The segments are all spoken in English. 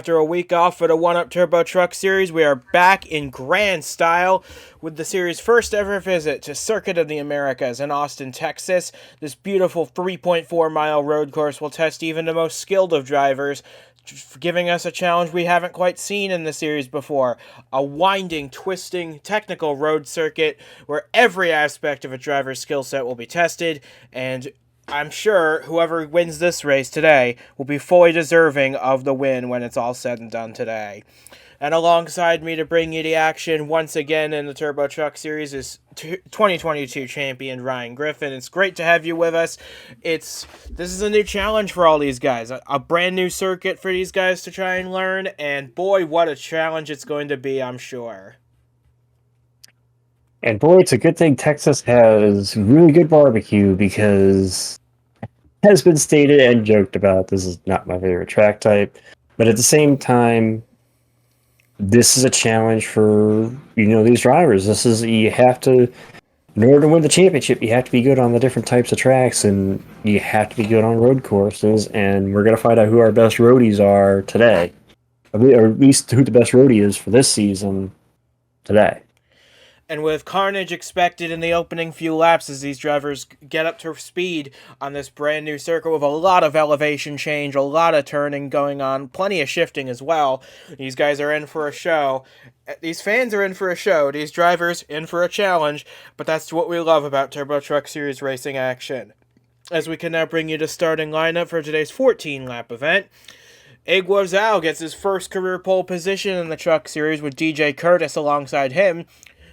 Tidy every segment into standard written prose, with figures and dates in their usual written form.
After a week off for the 1UP Turbo Truck Series, we are back in grand style with the series' first ever visit to Circuit of the Americas in Austin, Texas. This beautiful 3.4-mile road course will test even the most skilled of drivers, giving us a challenge we haven't quite seen in the series before. A winding, twisting, technical road circuit where every aspect of a driver's skill set will be tested, and I'm sure whoever wins this race today will be fully deserving of the win when it's all said and done today. And alongside me to bring you the action once again in the Turbo Truck Series is 2022 champion Ryan Griffin. It's great to have you with us. This is a new challenge for all these guys. A brand new circuit for these guys to try and learn. And boy, what a challenge it's going to be, I'm sure. And boy, it's a good thing Texas has really good barbecue because, has been stated and joked about, this is not my favorite track type. But at the same time, this is a challenge for, these drivers. You have to, in order to win the championship, you have to be good on the different types of tracks, and you have to be good on road courses, and we're going to find out who our best roadies are today. Or at least who the best roadie is for this season today. And with carnage expected in the opening few laps as these drivers get up to speed on this brand new circuit with a lot of elevation change, a lot of turning going on, plenty of shifting as well. These guys are in for a show. These fans are in for a show. These drivers in for a challenge. But that's what we love about Turbo Truck Series racing action. As we can now bring you the starting lineup for today's 14-lap event. Egwo Zhao gets his first career pole position in the Truck Series with DJ Curtis alongside him.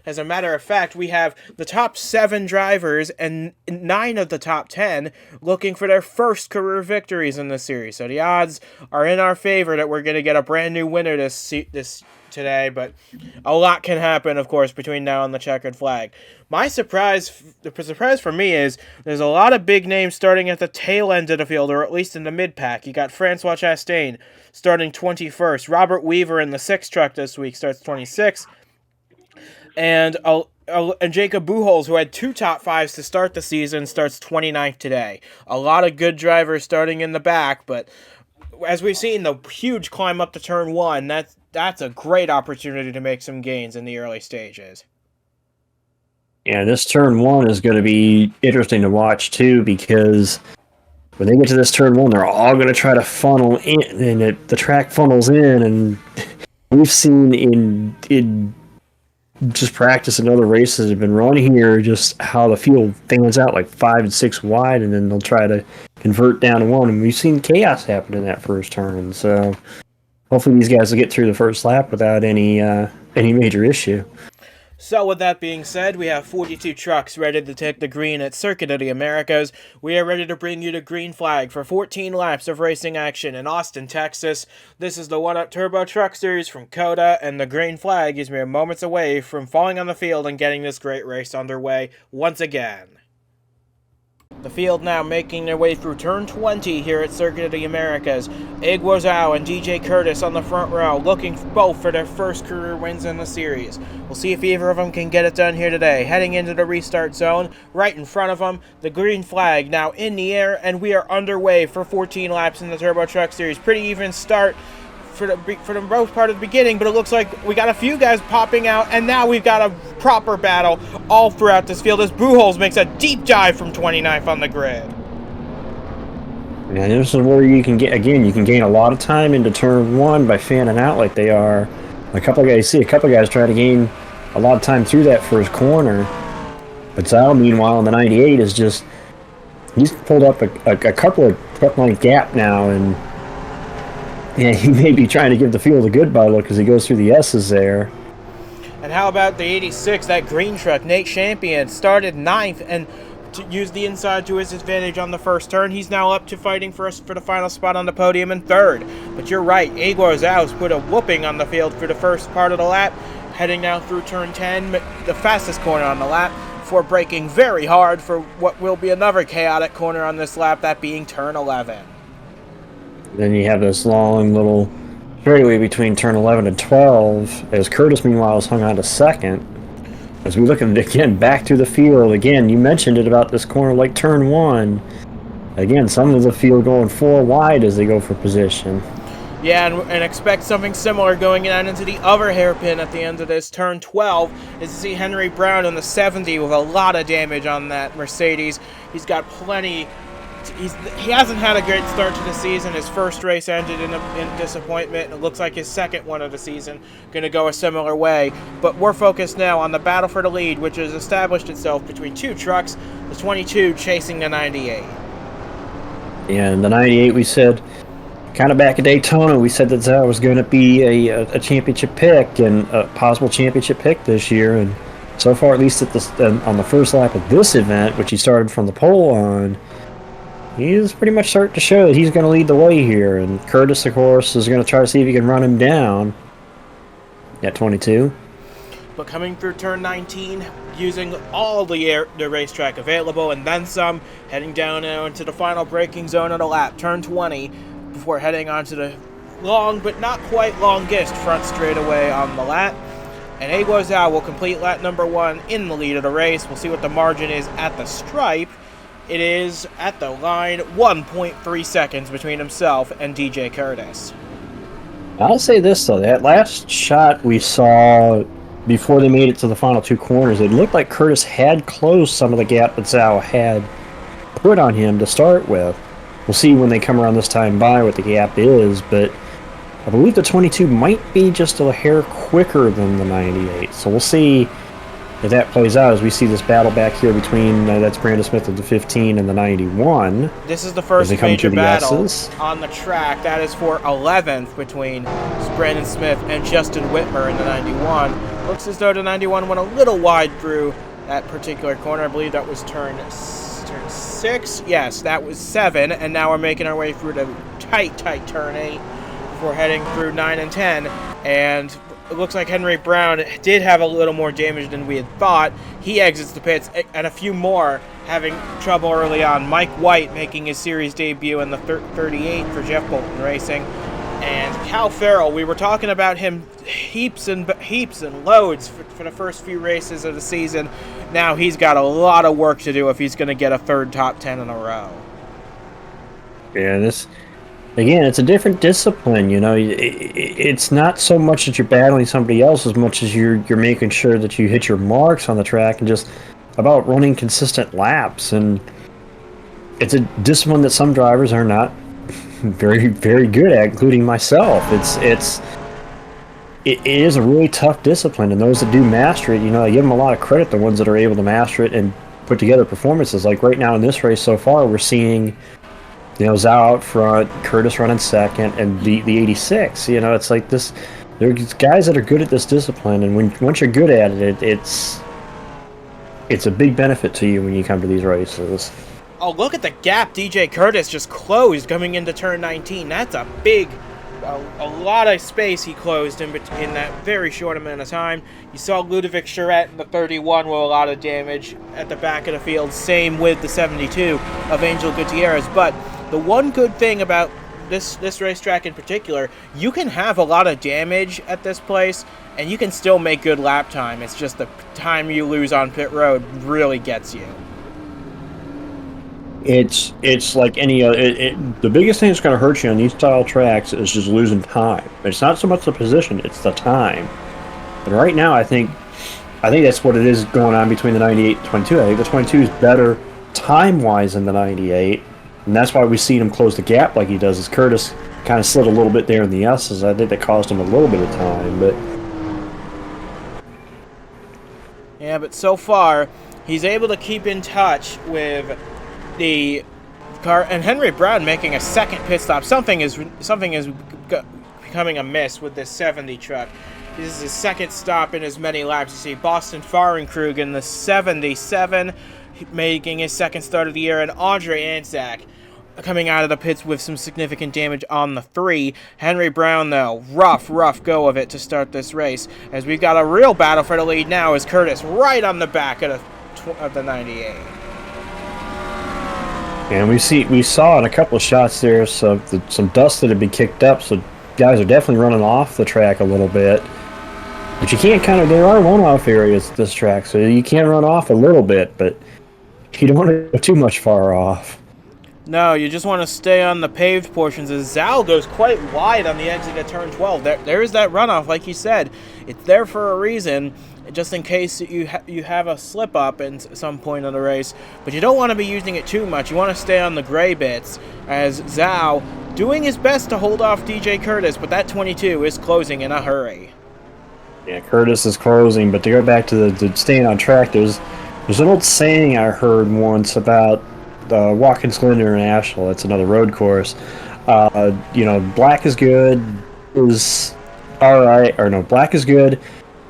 As a matter of fact, we have the top 7 drivers and 9 of the top 10 looking for their first career victories in the series. So the odds are in our favor that we're going to get a brand new winner this today, but a lot can happen, of course, between now and the checkered flag. The surprise for me is there's a lot of big names starting at the tail end of the field, or at least in the mid-pack. You got Francois Chastain starting 21st. Robert Weaver in the 6th truck this week starts 26th. And Jacob Buchholz, who had 2 top 5s to start the season, starts 29th today. A lot of good drivers starting in the back, but as we've seen, the huge climb up to turn 1, that's a great opportunity to make some gains in the early stages. Yeah, this turn 1 is going to be interesting to watch, too, because when they get to this turn 1, they're all going to try to funnel in, and the track funnels in, and we've seen in just practice and other races that have been run here, just how the field fans out like 5 and 6 wide, and then they'll try to convert down to 1. And we've seen chaos happen in that first turn. So hopefully these guys will get through the first lap without any major issue. So with that being said, we have 42 trucks ready to take the green at Circuit of the Americas. We are ready to bring you the green flag for 14 laps of racing action in Austin, Texas. This is the 1UP Turbo Truck Series from COTA, and the green flag is mere moments away from falling on the field and getting this great race underway once again. The field now making their way through turn 20 here at Circuit of the Americas. Egwo Zhao and DJ Curtis on the front row, looking both for their first career wins in the series. We'll see if either of them can get it done here today. Heading into the restart zone, right in front of them, the green flag now in the air, and we are underway for 14 laps in the Turbo Truck Series. Pretty even start for the most part of the beginning, but it looks like we got a few guys popping out, and now we've got a proper battle all throughout this field as Buchholz makes a deep dive from 29th on the grid. Yeah, this is where you can gain a lot of time into turn 1 by fanning out like they are. A couple of guys try to gain a lot of time through that first corner, but Zhao, meanwhile, in the 98 he's pulled up a couple of truck length gap now, and yeah, he may be trying to give the field a goodbye look as he goes through the S's there. And how about the 86, that green truck? Nate Champion started 9th and to use the inside to his advantage on the first turn. He's now up to fighting for the final spot on the podium in 3rd. But you're right, Egwo Zhao's put a whooping on the field for the first part of the lap, heading now through turn 10, the fastest corner on the lap, before braking very hard for what will be another chaotic corner on this lap, that being turn 11. Then you have this long little straightaway between turn 11 and 12, as Curtis, meanwhile, is hung on to 2nd. As we look again back to the field, again, you mentioned it about this corner like turn 1. Again, some of the field going 4 wide as they go for position. Yeah, and expect something similar going on into the other hairpin at the end of this. Turn 12 is to see Henry Brown in the 70 with a lot of damage on that Mercedes. He's got plenty. He hasn't had a great start to the season. His first race ended in disappointment. It looks like his second one of the season going to go a similar way. But we're focused now on the battle for the lead, which has established itself between two trucks, the 22 chasing the 98. And the 98, we said, kind of back at Daytona, we said that Zhou was going to be a championship pick and a possible championship pick this year. And so far, at least on the first lap of this event, which he started from the pole on, he's pretty much starting to show that he's going to lead the way here. And Curtis, of course, is going to try to see if he can run him down at 22. But coming through turn 19, using all the racetrack available and then some, heading down now into the final braking zone of the lap, turn 20, before heading onto the long but not quite longest front straightaway on the lap. And He Guozhou will complete lap number 1 in the lead of the race. We'll see what the margin is at the stripe. It is, at the line, 1.3 seconds between himself and DJ Curtis. I'll say this, though. That last shot we saw before they made it to the final two corners, it looked like Curtis had closed some of the gap that Zhou had put on him to start with. We'll see when they come around this time by what the gap is, but I believe the 22 might be just a hair quicker than the 98. So we'll see if that plays out as we see this battle back here between, that's Brandon Smith of the 15 and the 91. This is the first major battle on the track. That is for 11th between Brandon Smith and Justin Whitmer in the 91. Looks as though the 91 went a little wide through that particular corner. I believe that was turn 6. Yes, that was 7. And now we're making our way through the tight turn 8 before heading through 9 and 10. And it looks like Henry Brown did have a little more damage than we had thought. He exits the pits, and a few more having trouble early on. Mike White making his series debut in the 38 for Jeff Bolton Racing. And Cal Farrell, we were talking about him heaps and loads for the first few races of the season. Now he's got a lot of work to do if he's going to get a third top 10 in a row. Yeah, again, it's a different discipline, you know. It's not so much that you're battling somebody else as much as you're making sure that you hit your marks on the track and just about running consistent laps. And it's a discipline that some drivers are not very, very good at, including myself. It is a really tough discipline, and those that do master it, you know, I give them a lot of credit, the ones that are able to master it and put together performances. Like right now in this race so far, we're seeing, you know, Zhou out front, Curtis running second, and the 86. You know, it's like this. There's guys that are good at this discipline, and once you're good at it, it's a big benefit to you when you come to these races. Oh, look at the gap DJ Curtis just closed coming into turn 19. That's a big, a lot of space he closed in that very short amount of time. You saw Ludovic Charette in the 31 with a lot of damage at the back of the field. Same with the 72 of Angel Gutierrez. But the one good thing about this racetrack in particular, you can have a lot of damage at this place, and you can still make good lap time. It's just the time you lose on pit road really gets you. It's like any other. The biggest thing that's going to hurt you on these style tracks is just losing time. It's not so much the position; it's the time. And right now, I think that's what it is going on between the 98 and 22. I think the 22 is better time-wise than the 98, and that's why we've seen him close the gap like he does. As Curtis kind of slid a little bit there in the S's, I think that caused him a little bit of time. But yeah, but so far he's able to keep in touch with the car, and Henry Brown making a second pit stop. Something is becoming amiss with this 70 truck. This is his second stop in as many laps. You see Boston Fahrenkrug in the 77 making his second start of the year, and Andre Anzac coming out of the pits with some significant damage on the 3. Henry Brown, though, rough go of it to start this race, as we've got a real battle for the lead now as Curtis right on the back of the 98. And we saw in a couple of shots there some dust that had been kicked up, so guys are definitely running off the track a little bit. But you can't there are one-off areas at this track, so you can run off a little bit, but you don't want to go too much far off. No, you just want to stay on the paved portions, as Zhao goes quite wide on the exit at turn 12. There is that runoff, like you said. It's there for a reason, just in case you have a slip-up at some point in the race. But you don't want to be using it too much. You want to stay on the gray bits, as Zhao doing his best to hold off DJ Curtis, but that 22 is closing in a hurry. Yeah, Curtis is closing, but to go back to the staying on track, there's an old saying I heard once about Watkins Glen International. It's another road course. Black is good, is all right, or no, black is good,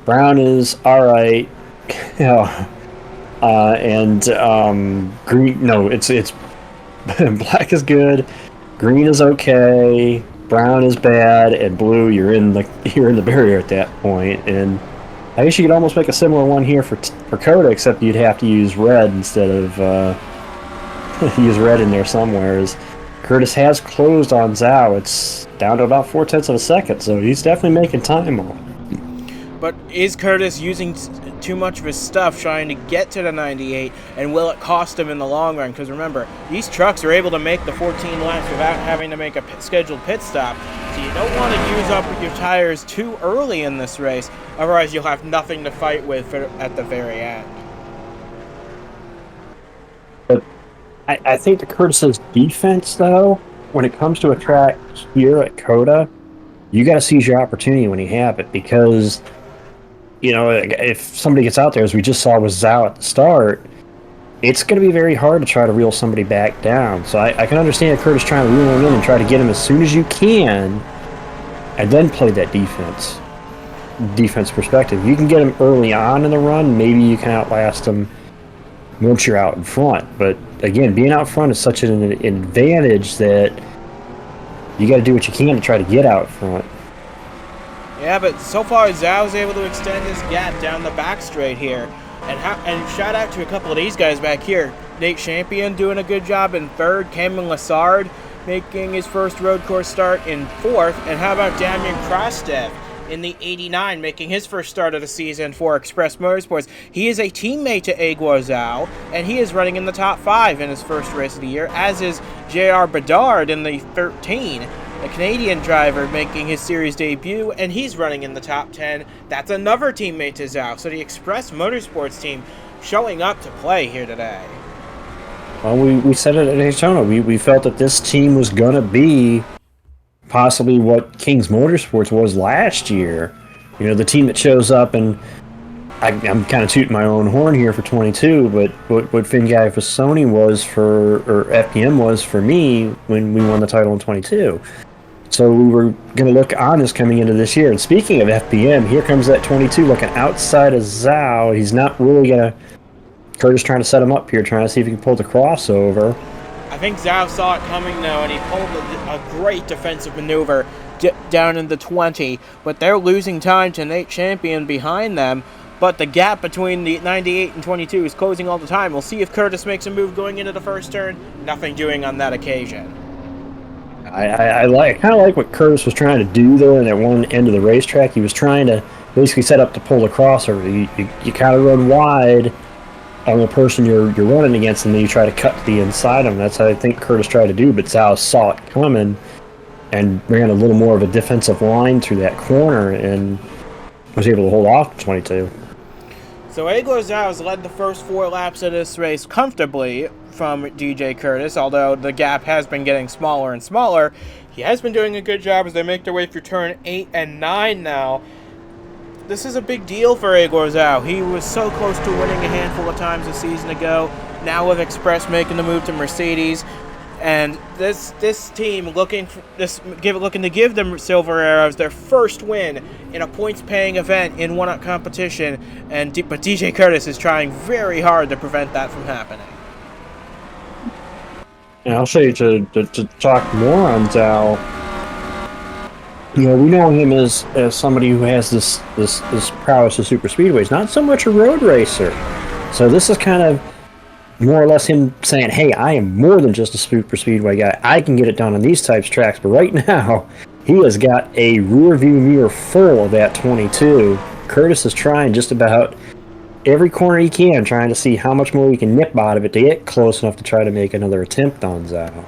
brown is all right, green. No, it's black is good, green is okay, brown is bad, and blue you're in the barrier at that point. And I guess you could almost make a similar one here for Coda, except you'd have to use red instead of use red in there somewhere. As Curtis has closed on Zhao, it's down to about 0.4 of a second, so he's definitely making time. But is Curtis using too much of his stuff trying to get to the 98, and will it cost him in the long run? Because remember, these trucks are able to make the 14 laps without having to make a scheduled pit stop, so you don't want to use up your tires too early in this race, otherwise you'll have nothing to fight with at the very end. But I think the Curtis's defense, though, when it comes to a track here at Coda, you got to seize your opportunity when you have it, because if somebody gets out there, as we just saw with Zhao at the start, it's going to be very hard to try to reel somebody back down. So I can understand Curtis trying to reel him in and try to get him as soon as you can, and then play that defense perspective. If you can get him early on in the run, maybe you can outlast him once you're out in front. But again, being out front is such an advantage that you got to do what you can to try to get out front. Yeah, but so far Zhao's able to extend his gap down the back straight here. And shout out to a couple of these guys back here. Nate Champion doing a good job in third. Cameron Lassard making his first road course start in fourth. And how about Damian Krastev in the 89 making his first start of the season for Express Motorsports. He is a teammate to Egor Zhao, and he is running in the top 5 in his first race of the year, as is J.R. Bedard in the 13. A Canadian driver making his series debut, and he's running in the top 10. That's another teammate to Zhao. So the Express Motorsports team showing up to play here today. Well, we said it at Daytona. We felt that this team was going to be possibly what King's Motorsports was last year. The team that shows up, and I'm kind of tooting my own horn here for 22, but what Finguy Fassoni was or FPM was for me when we won the title in 22. So we were going to look honest coming into this year. And speaking of FPM, here comes that 22 looking outside of Zhao. He's not really going to... Curtis trying to set him up here, trying to see if he can pull the crossover. I think Zhao saw it coming, though, and he pulled a great defensive maneuver down in the 20. But they're losing time to Nate Champion behind them. But the gap between the 98 and 22 is closing all the time. We'll see if Curtis makes a move going into the first turn. Nothing doing on that occasion. I kind of like what Curtis was trying to do there at one end of the racetrack. He was trying to basically set up to pull the crossover. You kind of run wide on the person you're running against, and then you try to cut to the inside of them. That's how I think Curtis tried to do, but Zhao saw it coming and ran a little more of a defensive line through that corner and was able to hold off 22. So Egor Zhao has led the first 4 laps of this race comfortably from DJ Curtis, although the gap has been getting smaller and smaller. He has been doing a good job as they make their way through turn 8 and 9 now. This is a big deal for Egor Zhao. He was so close to winning a handful of times a season ago. Now with Express making the move to Mercedes, and this team looking to give them Silver Arrows their first win in a points-paying event in one-up competition. But DJ Curtis is trying very hard to prevent that from happening. And I'll say to talk more on Zhao. We know him as somebody who has this prowess of super speedways, not so much a road racer. So this is kind of more or less him saying, hey, I am more than just a super speedway guy. I can get it done on these types of tracks. But right now, he has got a rear view mirror full of that 22. Curtis is trying just about every corner he can, trying to see how much more he can nip out of it to get close enough to try to make another attempt on Zhao.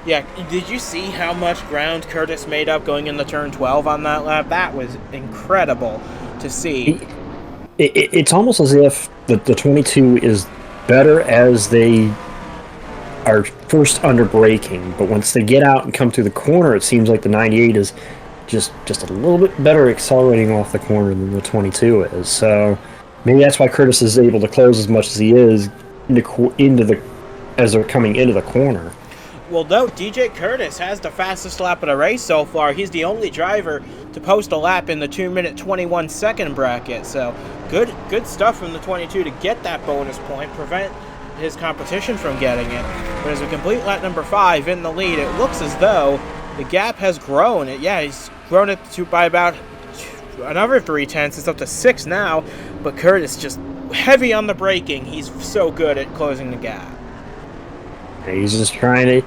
Yeah, did you see how much ground Curtis made up going into turn 12 on that lap? That was incredible to see. It's almost as if the 22 is better as they are first under braking, but once they get out and come through the corner, it seems like the 98 is just a little bit better accelerating off the corner than the 22 is. So maybe that's why Curtis is able to close as much as he is as they're coming into the corner. Well, note, DJ Curtis has the fastest lap of the race so far. He's the only driver to post a lap in the 2-minute 21-second bracket. So good stuff from the 22 to get that bonus point, prevent his competition from getting it. But as we complete lap number 5 in the lead, it looks as though the gap has grown. He's grown it by about another 0.3. It's up to 6 now, but Curtis just heavy on the braking. He's so good at closing the gap. He's just trying to,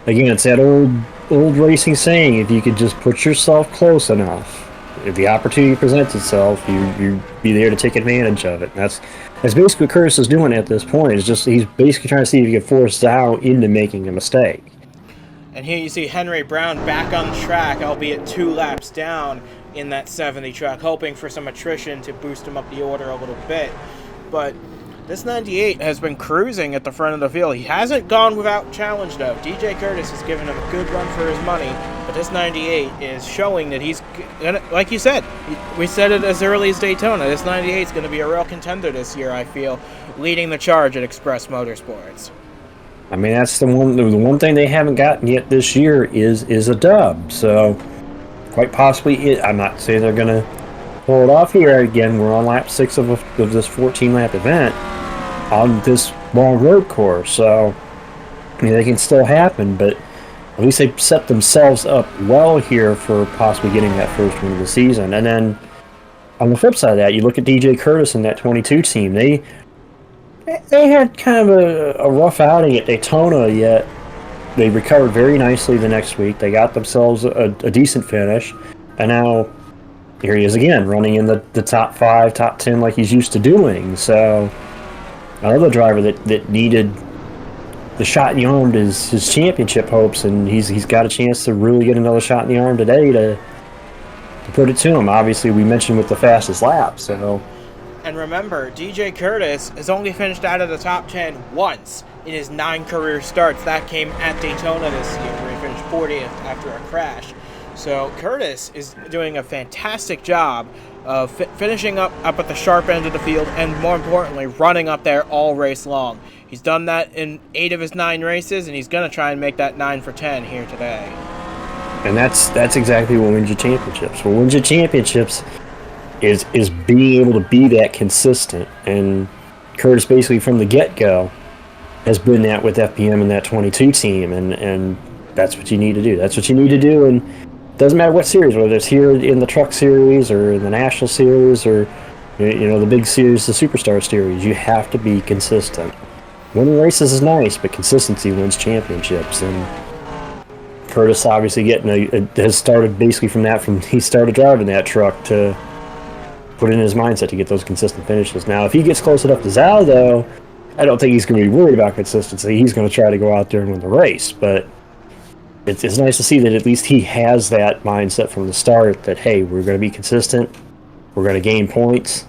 again, it's that old racing saying, if you could just put yourself close enough, if the opportunity presents itself, you be there to take advantage of it. That's basically what Curtis is doing at this point. It's just he's basically trying to see if he can force Zhao into making a mistake. And here you see Henry Brown back on the track, albeit 2 laps down in that 70 truck, hoping for some attrition to boost him up the order a little bit. But this 98 has been cruising at the front of the field. He hasn't gone without challenge, though. DJ Curtis has given him a good run for his money, but this 98 is showing that he's, like you said, we said it as early as Daytona, this 98 is going to be a real contender this year, I feel, leading the charge at Express Motorsports. I mean, that's the one thing they haven't gotten yet this year is a dub. So quite possibly, I'm not saying they're going to pull it off here. Again, we're on lap 6 of this 14-lap event on this long road course. So, I mean, they can still happen, but at least they set themselves up well here for possibly getting that first win of the season. And then on the flip side of that, you look at DJ Curtis and that 22 team. They had kind of a rough outing at Daytona, yet they recovered very nicely the next week. They got themselves a decent finish, and now here he is again, running in the top 5, top 10 like he's used to doing. So another driver that needed the shot in the arm to his championship hopes, and he's got a chance to really get another shot in the arm today to put it to him. Obviously, we mentioned with the fastest lap, so... And remember, DJ Curtis has only finished out of the top 10 once in his 9 career starts. That came at Daytona this year, where he finished 40th after a crash. So Curtis is doing a fantastic job of finishing up at the sharp end of the field, and more importantly, running up there all race long. He's done that in 8 of his 9 races, and he's going to try and make that 9 for 10 here today. And that's exactly what wins you championships. What wins you championships is being able to be that consistent. And Curtis basically from the get-go has been that with FPM and that 22 team, and that's what you need to do. That's what you need to do, and it doesn't matter what series, whether it's here in the Truck Series or in the National Series or the big series, the Superstar Series. You have to be consistent. Winning races is nice, but consistency wins championships, and Curtis obviously has started basically from he started driving that truck to put in his mindset to get those consistent finishes. Now, if he gets close enough to Zhao, though, I don't think he's going to be worried about consistency. He's going to try to go out there and win the race, but it's nice to see that at least he has that mindset from the start that, hey, we're going to be consistent, we're going to gain points,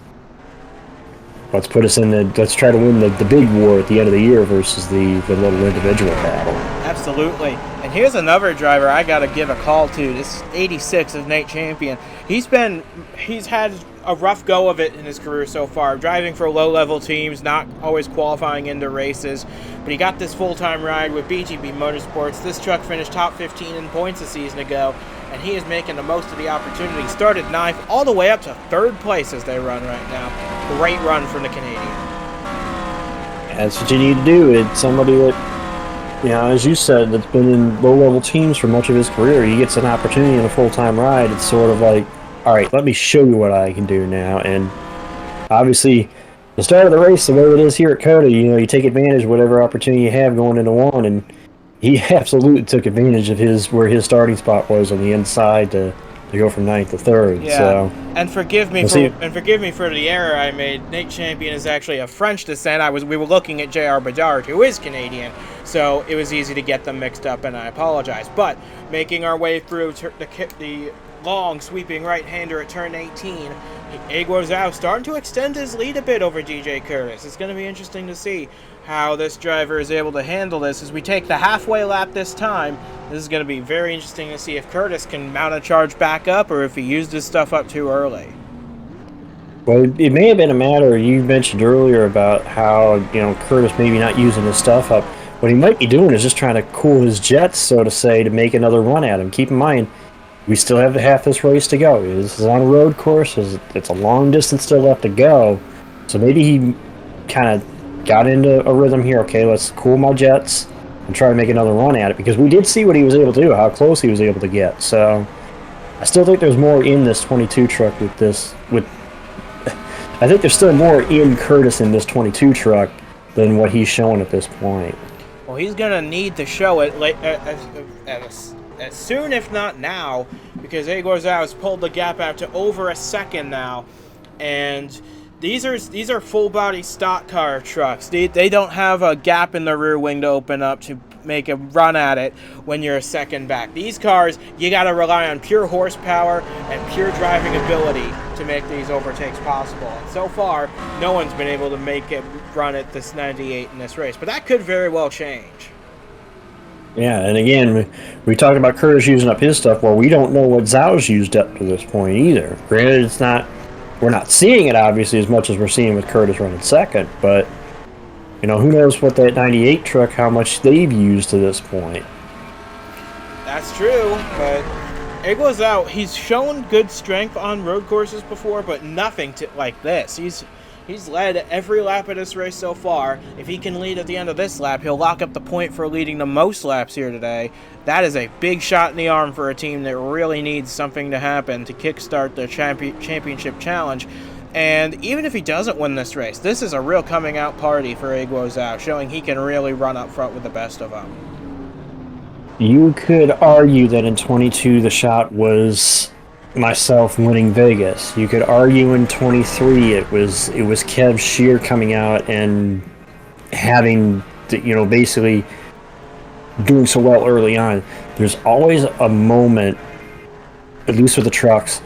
let's try to win the big war at the end of the year versus the little individual battle. Absolutely. And here's another driver I got to give a call to. This 86 of Nate Champion. He's had a rough go of it in his career so far, driving for low-level teams, not always qualifying into races, but he got this full-time ride with BTB Motorsports. This truck finished top 15 in points a season ago, and he is making the most of the opportunity. Started 9th all the way up to 3rd place as they run right now. Great run from the Canadian. That's what you need to do. It's somebody that, as you said, that's been in low-level teams for much of his career. He gets an opportunity in a full-time ride. It's sort of like, all right, let me show you what I can do now. And obviously, the start of the race, the way it is here at COTA, you take advantage of whatever opportunity you have going into one. And he absolutely took advantage of where his starting spot was on the inside to to go from 9th to 3rd. Yeah, So and forgive me we'll for see. the error I made. Nate Champion is actually of French descent. We were looking at J.R. Bedard, who is Canadian, so it was easy to get them mixed up, and I apologize. But making our way through the long sweeping right-hander at turn 18, Egor Zhao starting to extend his lead a bit over DJ Curtis. It's going to be interesting to see how this driver is able to handle this as we take the halfway lap this time. This is going to be very interesting to see if Curtis can mount a charge back up or if he used his stuff up too early. Well, it may have been a matter you mentioned earlier about how, Curtis maybe not using his stuff up. What he might be doing is just trying to cool his jets, so to say, to make another run at him. Keep in mind, we still have half this race to go. This is on a road course. It's a long distance still left to go. So maybe he kind of got into a rhythm here. Okay, let's cool my jets and try to make another run at it, because we did see what he was able to do, how close he was able to get. So I still think there's more in this 22 truck I think there's still more in Curtis in this 22 truck than what he's showing at this point. Well, he's going to need to show it as soon, if not now, because Egor Zhao has pulled the gap out to over a second now, and these are full-body stock car trucks. They don't have a gap in the rear wing to open up to make a run at it when you're a second back. These cars, you got to rely on pure horsepower and pure driving ability to make these overtakes possible. And so far, no one's been able to make it run at this 98 in this race, but that could very well change. Yeah, and again, we talked about Curtis using up his stuff. Well, we don't know what Zhao's used up to this point either. Granted, we're not seeing it obviously as much as we're seeing with Curtis running second, but who knows what that 98 truck, how much they've used to this point. That's true, but Egor Zhao, he's shown good strength on road courses before, but nothing like this. He's led every lap of this race so far. If he can lead at the end of this lap, he'll lock up the point for leading the most laps here today. That is a big shot in the arm for a team that really needs something to happen to kickstart the championship challenge. And even if he doesn't win this race, this is a real coming out party for Egor Zhao, showing he can really run up front with the best of them. You could argue that in 22 the shot was myself winning Vegas. You could argue in 23 it was Kev Shear coming out and having basically doing so well early on. There's always a moment, at least with the trucks,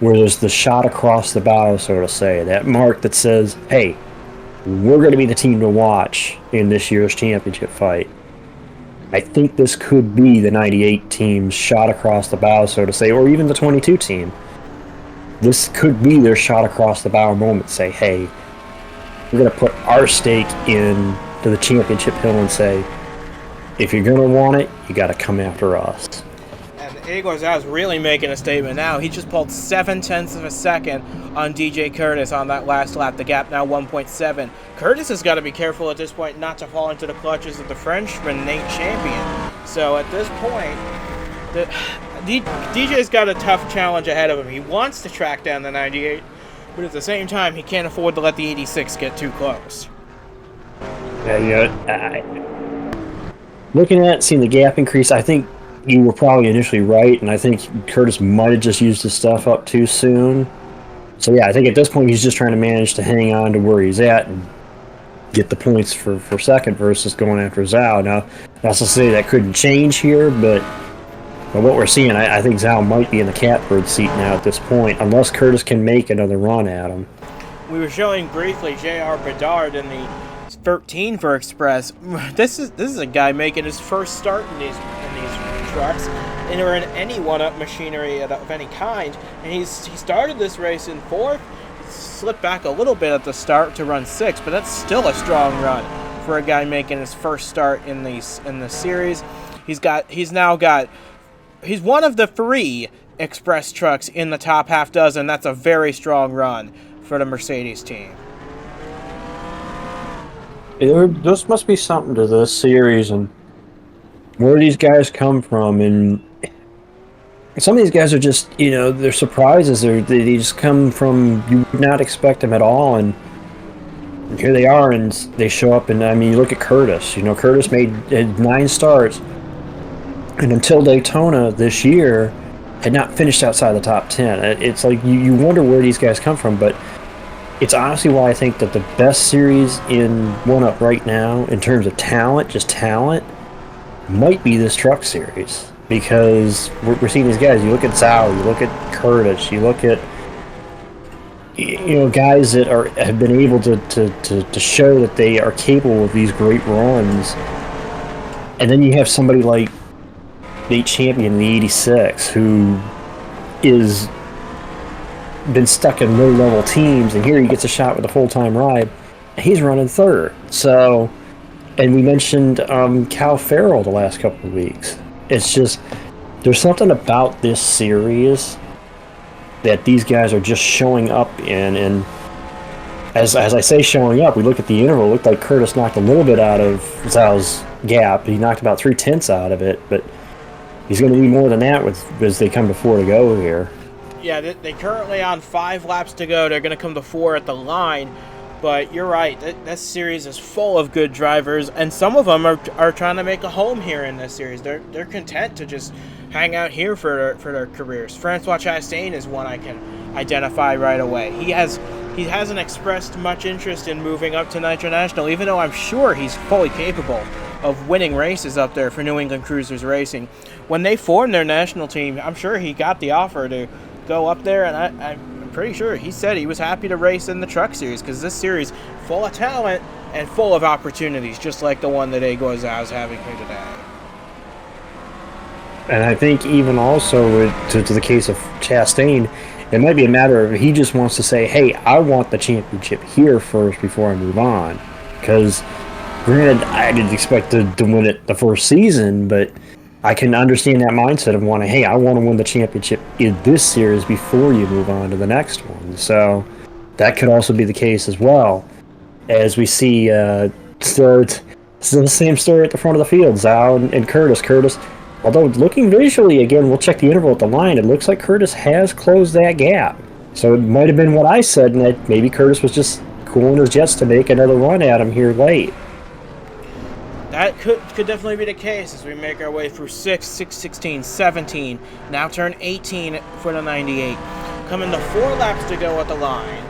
where there's the shot across the bow, so to say, that mark that says, hey, we're going to be the team to watch in this year's championship fight. I think this could be the 98 team's shot across the bow, so to say, or even the 22 team. This could be their shot across the bow moment. Say, hey, we're going to put our stake in to the championship hill and say, if you're going to want it, you got to come after us. And Egor Zhao is really making a statement now. He just pulled 0.7 of a second on DJ Curtis on that last lap. The gap now 1.7. Curtis has got to be careful at this point not to fall into the clutches of the Frenchman, Nate Champion. So at this point, DJ's got a tough challenge ahead of him. He wants to track down the 98, but at the same time, he can't afford to let the 86 get too close. Looking at seeing the gap increase, I think you were probably initially right, and I think Curtis might have just used his stuff up too soon. So yeah, I think at this point he's just trying to manage to hang on to where he's at and get the points for second versus going after Zhao. Now, that's to say that couldn't change here, but what we're seeing, I think Zhao might be in the catbird seat now at this point, unless Curtis can make another run at him. We were showing briefly J.R. Bedard in the 13 for Express. This is a guy making his first start in these trucks or in any one-up machinery of any kind, and he started this race in 4th, slipped back a little bit at the start to run 6th, but that's still a strong run for a guy making his first start in the series. He's one of the 3 Express trucks in the top half dozen. That's a very strong run for the Mercedes team. There must be something to this series and where these guys come from, and some of these guys are just, they're surprises. They just come from, you would not expect them at all, and here they are, and they show up, and I mean, you look at Curtis. Curtis had 9 starts, and until Daytona this year, had not finished outside the top 10. It's like you wonder where these guys come from, but it's honestly why I think that the best series in 1UP right now, in terms of talent, just talent, might be this truck series. Because we're seeing these guys. You look at Zhao, you look at Curtis, you look at guys that have been able to show that they are capable of these great runs. And then you have somebody like Nate Champion in the 86 who is been stuck in low-level teams, and here he gets a shot with a full-time ride. He's running third. So, and we mentioned Cal Farrell the last couple of weeks. It's just, there's something about this series that these guys are just showing up in, and as I say showing up, we look at the interval, it looked like Curtis knocked a little bit out of Zhao's gap. He knocked about 3/10 out of it, but he's going to need more than that as they come to 4 to go here. Yeah, they currently on 5 laps to go. They're going to come to 4 at the line. But you're right, this series is full of good drivers, and some of them are trying to make a home here in this series. They're content to just hang out here for their careers. Francois Chastain is one I can identify right away. He hasn't expressed much interest in moving up to Nitro National, even though I'm sure he's fully capable of winning races up there for New England Cruisers Racing. When they formed their national team, I'm sure he got the offer to go up there, and I'm pretty sure he said he was happy to race in the truck series, because this series full of talent and full of opportunities, just like the one that Egor Zhao is having here today. And I think even also to the case of Chastain, it might be a matter of he just wants to say, hey, I want the championship here first before I move on. Because granted, I didn't expect to win it the first season, but I can understand that mindset of wanting, hey, I want to win the championship in this series before you move on to the next one. So that could also be the case as well. As we see, still the same story at the front of the field, Zhao and Curtis. Curtis, although looking visually, again, we'll check the interval at the line, it looks like Curtis has closed that gap. So it might have been what I said, and that maybe Curtis was just cooling his jets to make another run at him here late. That could definitely be the case as we make our way through 6, 16, 17, now turn 18 for the 98. Coming to 4 laps to go at the line.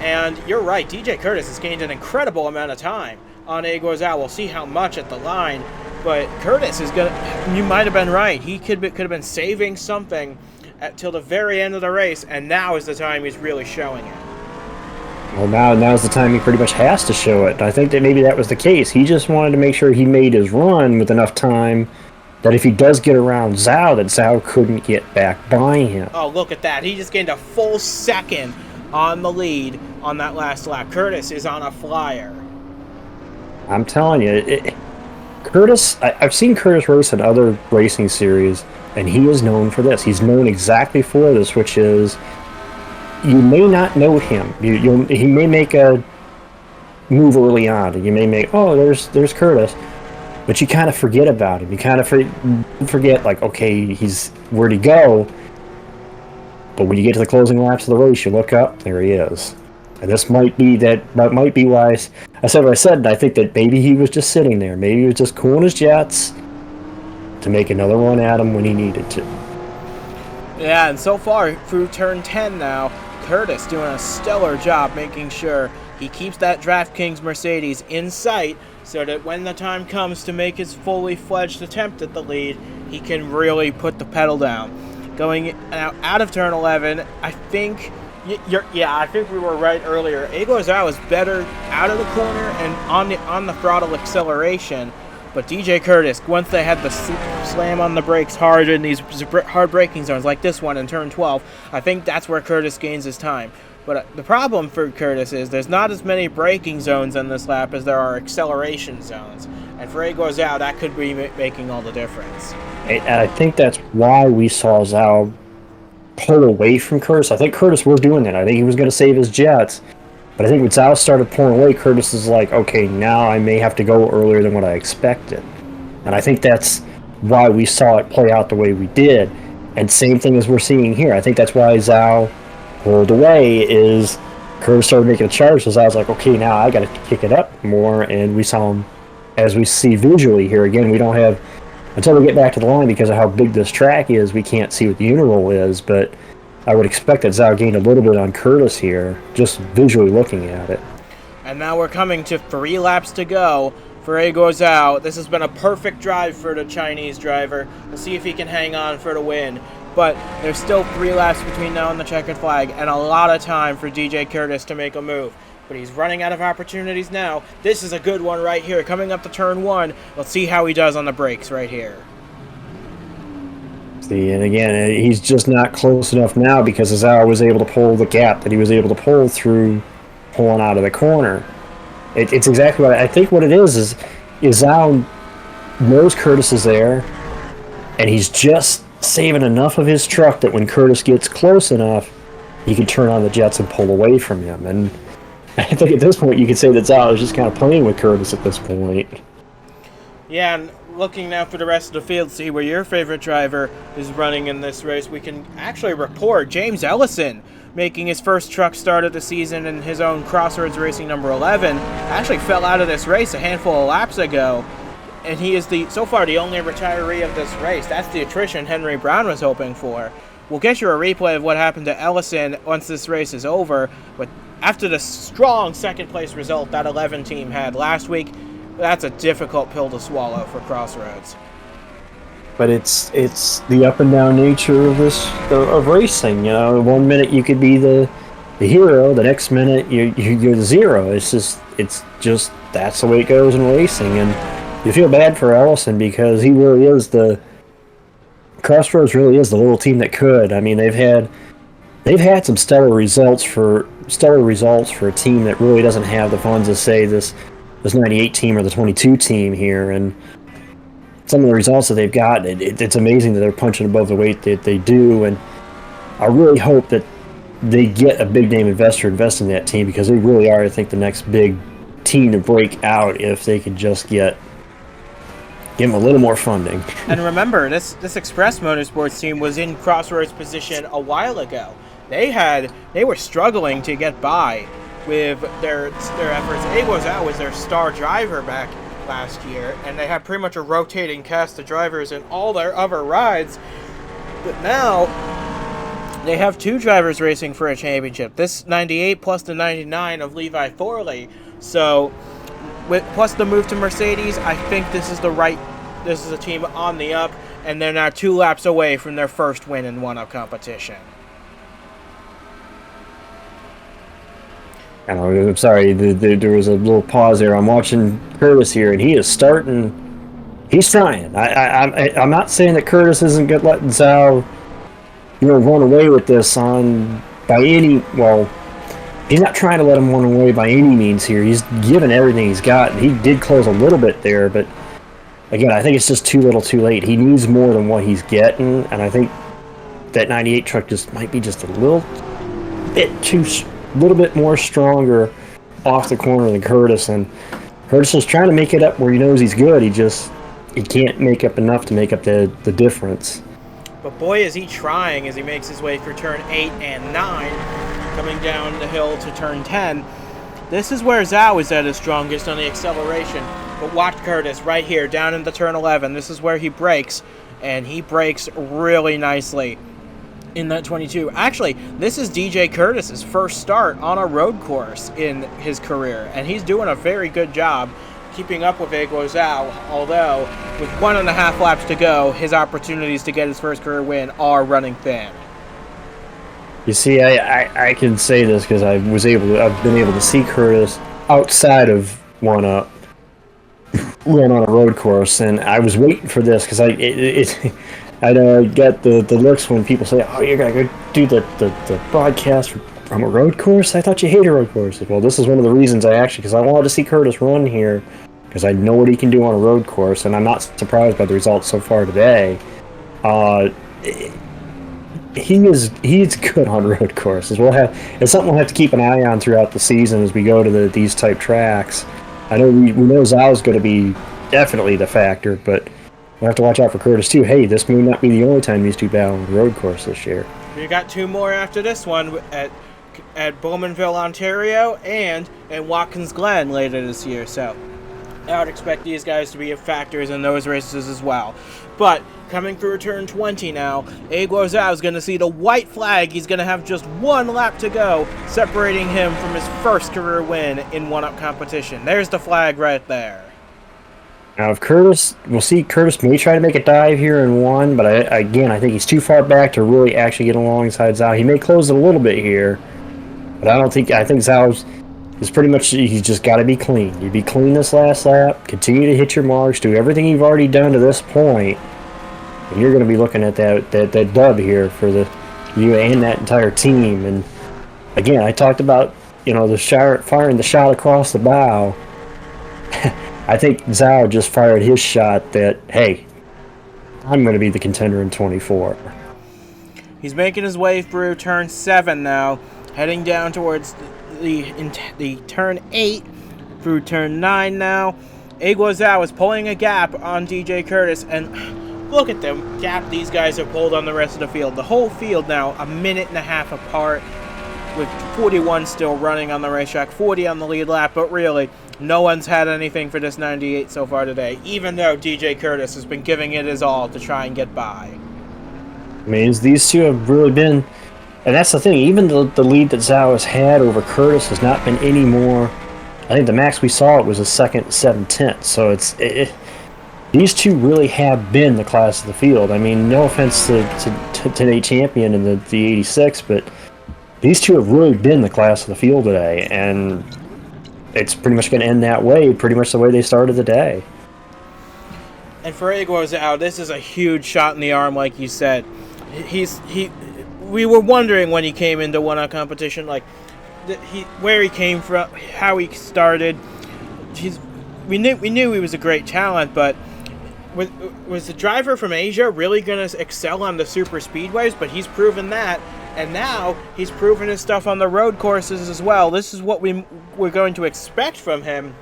And you're right, DJ Curtis has gained an incredible amount of time on Egor Zhao. We'll see how much at the line, but Curtis is you might have been right. He could have been saving something till the very end of the race, and now is the time he's really showing it. Well, now's the time he pretty much has to show it. I think that maybe that was the case. He just wanted to make sure he made his run with enough time that if he does get around Zhao, that Zhao couldn't get back by him. Oh, look at that. He just gained a full second on the lead on that last lap. Curtis is on a flyer. I'm telling you, Curtis, I've seen Curtis race in other racing series, and he is known for this. He's known exactly for this, which is, you may not know him. He may make a move early on, and you may make, oh, there's Curtis, but you kind of forget about him. You kind of forget, like, okay, where'd he go? But when you get to the closing laps of the race, you look up, there he is. And this might be why I said what I said, and I think that maybe he was just sitting there. Maybe he was just cooling his jets to make another run at him when he needed to. Yeah, and so far, through turn 10 now, Curtis doing a stellar job making sure he keeps that DraftKings Mercedes in sight so that when the time comes to make his fully fledged attempt at the lead, he can really put the pedal down. Going out of turn 11, I think I think we were right earlier. Egor Zhao was better out of the corner and on the throttle acceleration, but DJ Curtis, once they had the slam on the brakes hard in these hard braking zones like this one in turn 12, I think that's where Curtis gains his time. But the problem for Curtis is there's not as many braking zones in this lap as there are acceleration zones. And for Egor Zhao, that could be making all the difference. And I think that's why we saw Zhao pull away from Curtis. I think Curtis was doing that. I think he was going to save his jets. But I think when Zhao started pulling away, Curtis is like, okay, now I may have to go earlier than what I expected. And I think that's why we saw it play out the way we did. And same thing as we're seeing here. I think that's why Zhao pulled away is Curtis started making a charge. So Zhao's like, okay, now I got to kick it up more. And we saw him, as we see visually here, again, we don't have until we get back to the line, because of how big this track is, we can't see what the interval is, but I would expect that Zhao gained a little bit on Curtis here, just visually looking at it. And now we're coming to 3 laps to go for Guo Zhao. This has been a perfect drive for the Chinese driver. We'll see if he can hang on for the win. But there's still 3 laps between now and the checkered flag, and a lot of time for DJ Curtis to make a move. But he's running out of opportunities now. This is a good one right here, coming up to turn 1. Let's see how he does on the brakes right here. See, and again, he's just not close enough now because Zhao was able to pull the gap that he was able to pull through pulling out of the corner. It's exactly what I think. What it is Zhao knows Curtis is there, and he's just saving enough of his truck that when Curtis gets close enough, he can turn on the jets and pull away from him. And I think at this point you could say that Zhao is just kind of playing with Curtis at this point. Yeah, and looking now for the rest of the field, see where your favorite driver is running in this race, we can actually report James Ellison making his first truck start of the season in his own Crossroads Racing number 11. Actually fell out of this race a handful of laps ago, and he is so far the only retiree of this race. That's the attrition Henry Brown was hoping for. We'll get you a replay of what happened to Ellison once this race is over, but after the strong second place result that 11 team had last week, that's a difficult pill to swallow for Crossroads. But it's the up and down nature of of racing. You know, 1 minute you could be the hero, the next minute you're the zero. It's just that's the way it goes in racing, and you feel bad for Ellison because he really is Crossroads really is the little team that could. I mean, they've had some stellar results for a team that really doesn't have the funds to say this 98 team or the 22 team here, and some of the results that they've got, it's amazing that they're punching above the weight that they do, and I really hope that they get a big name investor invest in that team, because they really are, I think, the next big team to break out if they could just give them a little more funding. And remember, this Express Motorsports team was in Crossroads position a while ago. They were struggling to get by with their efforts. Guo Zhao was their star driver back last year, and they had pretty much a rotating cast of drivers in all their other rides. But now they have 2 drivers racing for a championship. This 98 plus the 99 of Levi Forley. So plus the move to Mercedes, I think this is a team on the up, and they're now 2 laps away from their first win in one-up competition. I'm sorry, there was a little pause there. I'm watching Curtis here, and he is starting. He's trying. I'm not saying that Curtis isn't good letting Zhao, run away with this by any. Well, he's not trying to let him run away by any means here. He's given everything he's got, and he did close a little bit there, but again, I think it's just too little, too late. He needs more than what he's getting, and I think that 98 truck might be just a little bit more stronger off the corner than Curtis, and Curtis is trying to make it up where he knows he's good. He can't make up enough to make up the difference. But boy, is he trying as he makes his way through turn 8 and 9, coming down the hill to turn 10. This is where Zhao is at his strongest on the acceleration, but watch Curtis right here down into turn 11. This is where he brakes, and he brakes really nicely in that 22. Actually, this is DJ Curtis's first start on a road course in his career, and he's doing a very good job keeping up with Guo Zhao, although with 1.5 laps to go, his opportunities to get his first career win are running thin. You see, I can say this because I've been able to see Curtis outside of one-up run on a road course, and I was waiting for this because I get the looks when people say, "Oh, you're gonna go do the broadcast from a road course? I thought you hated road courses." Well, this is one of the reasons because I wanted to see Curtis run here, because I know what he can do on a road course, and I'm not surprised by the results so far today. He's good on road courses. It's something we'll have to keep an eye on throughout the season as we go to these type tracks. I know we know Zhao's going to be definitely the factor, but we'll have to watch out for Curtis too. Hey, this may not be the only time these two battle on the road course this year. We got 2 more after this one at Bowmanville, Ontario, and in Watkins Glen later this year. So I would expect these guys to be factors in those races as well. But coming through turn 20 now, Egor Zhao is going to see the white flag. He's going to have just one lap to go, separating him from his first career win in one-up competition. There's the flag right there. Now, if Curtis, we'll see Curtis may try to make a dive here in one, but I think he's too far back to really actually get alongside Zhao. He may close it a little bit here, but I think Zhao is pretty much, he's just got to be clean. You be clean this last lap, continue to hit your marks, do everything you've already done to this point, and you're going to be looking at that dub here for you and that entire team. And again, I talked about, firing the shot across the bow. I think Zhao just fired his shot that, hey, I'm going to be the contender in 24. He's making his way through turn 7 now, heading down towards the turn 8 through turn 9 now. Egor Zhao is pulling a gap on DJ Curtis, and look at the gap these guys have pulled on the rest of the field. The whole field now a minute and a half apart, with 41 still running on the racetrack, 40 on the lead lap, but really, no one's had anything for this 98 so far today, even though DJ Curtis has been giving it his all to try and get by. I mean, these two have really been, and that's the thing, even the lead that Zhao has had over Curtis has not been any more. I think the max we saw it was a second 7/10, so these two really have been the class of the field. I mean, no offense to Nate Champion and the 86, but these two have really been the class of the field today, and it's pretty much going to end that way, pretty much the way they started the day. And for Egor Zhao, this is a huge shot in the arm, like you said. We were wondering when he came into one-on competition, like where he came from, how he started. We knew he was a great talent, but was the driver from Asia really going to excel on the super speedways? But he's proven that. And now he's proven his stuff on the road courses as well. This is what we're going to expect from him.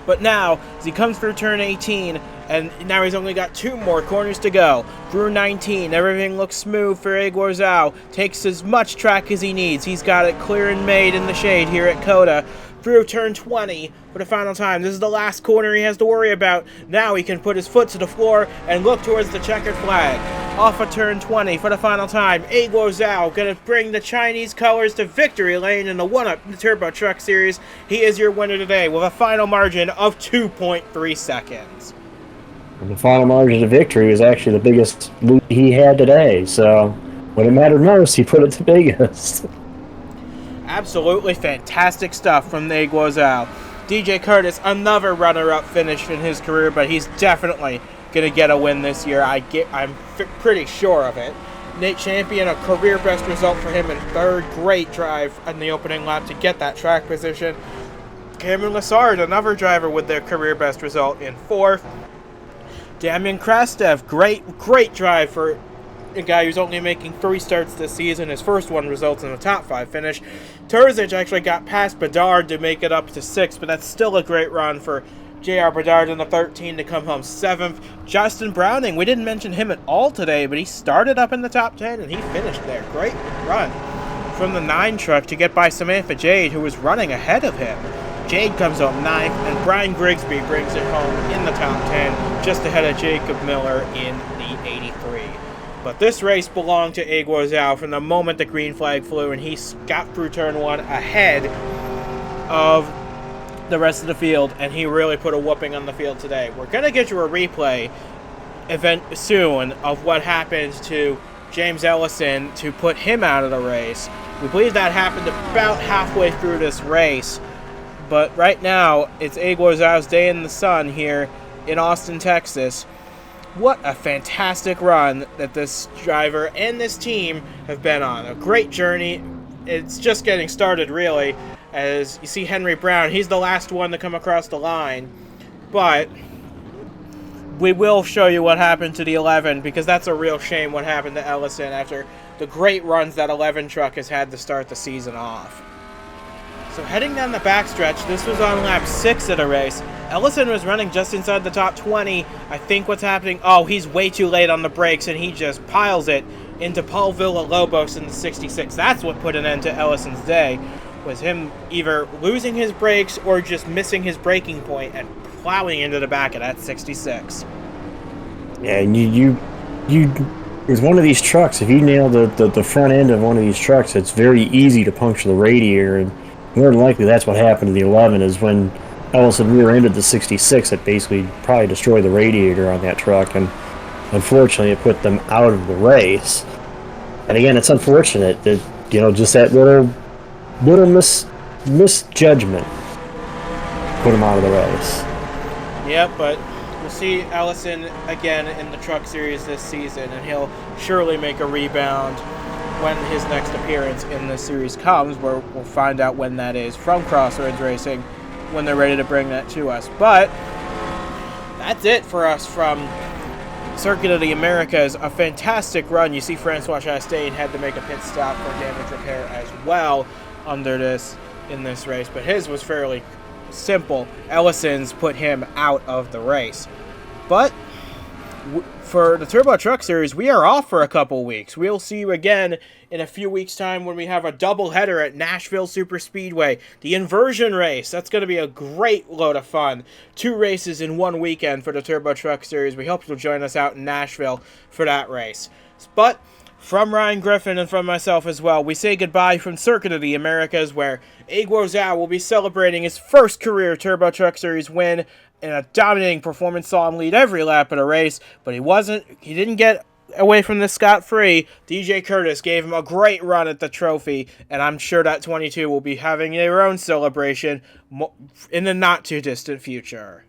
But now, as he comes through turn 18, and now he's only got 2 more corners to go. Through 19, everything looks smooth for Egor Zhao. Takes as much track as he needs. He's got it clear and made in the shade here at COTA. Through turn 20 for the final time. This is the last corner he has to worry about. Now he can put his foot to the floor and look towards the checkered flag. Off of turn 20 for the final time. Egor Zhao going to bring the Chinese colors to victory lane in the one-up Turbo Truck Series. He is your winner today with a final margin of 2.3 seconds. And the final margin of victory was actually the biggest lead he had today, so when it mattered most, he put it the biggest. Absolutely fantastic stuff from Egor Zhao. DJ Curtis, another runner-up finish in his career, but he's definitely going to get a win this year. I'm pretty sure of it. Nate Champion, a career best result for him in 3rd. Great drive in the opening lap to get that track position. Cameron Lessard, another driver with their career best result in 4th. Damian Krastev, great drive for a guy who's only making 3 starts this season. His first one results in a top 5 finish. Terzic actually got past Bedard to make it up to 6th, but that's still a great run for J.R. Bedard in the 13 to come home 7th. Justin Browning, we didn't mention him at all today, but he started up in the top 10 and he finished there. Great run from the 9 truck to get by Samantha Jade, who was running ahead of him. Jade comes home 9th, and Brian Grigsby brings it home in the top 10, just ahead of Jacob Miller in the 83. But this race belonged to Egor Zhao from the moment the green flag flew, and he got through turn 1 ahead of the rest of the field, and he really put a whooping on the field today. We're going to get you a replay event soon of what happened to James Ellison to put him out of the race. We believe that happened about halfway through this race, but right now it's Egor Zhao's day in the sun here in Austin, Texas. What a fantastic run that this driver and this team have been on. A great journey. It's just getting started, really. As you see Henry Brown, he's the last one to come across the line. But we will show you what happened to the 11, because that's a real shame what happened to Ellison after the great runs that 11 truck has had to start the season off. So heading down the backstretch, this was on lap 6 of the race. Ellison was running just inside the top 20. I think what's happening, he's way too late on the brakes, and he just piles it into Paul Villalobos in the 66. That's what put an end to Ellison's day, was him either losing his brakes or just missing his braking point and plowing into the back of that 66. Yeah, and you with one of these trucks, if you nail the front end of one of these trucks, it's very easy to puncture the radiator, and more than likely that's what happened to the 11, is when Ellison rear-ended the 66, it basically probably destroyed the radiator on that truck, and unfortunately it put them out of the race. And again, it's unfortunate that, just that little misjudgment put them out of the race. Yep, but we'll see Ellison again in the Truck Series this season, and he'll surely make a rebound when his next appearance in the series comes, where we'll find out when that is from Crossroads Racing, when they're ready to bring that to us. But that's it for us from Circuit of the Americas. A fantastic run. You see Francois Chastain had to make a pit stop for damage repair as well in this race, but his was fairly simple. Ellison's put him out of the race. But for the Turbo Truck Series, we are off for a couple weeks. We'll see you again in a few weeks' time when we have a doubleheader at Nashville Superspeedway. The inversion race, that's going to be a great load of fun. 2 races in one weekend for the Turbo Truck Series. We hope you'll join us out in Nashville for that race. But from Ryan Griffin and from myself as well, we say goodbye from Circuit of the Americas, where Aguo Zhao will be celebrating his first career Turbo Truck Series win in a dominating performance. Saw him lead every lap of the race, but he didn't get away from this scot-free. DJ Curtis gave him a great run at the trophy, and I'm sure that 22 will be having their own celebration in the not-too-distant future.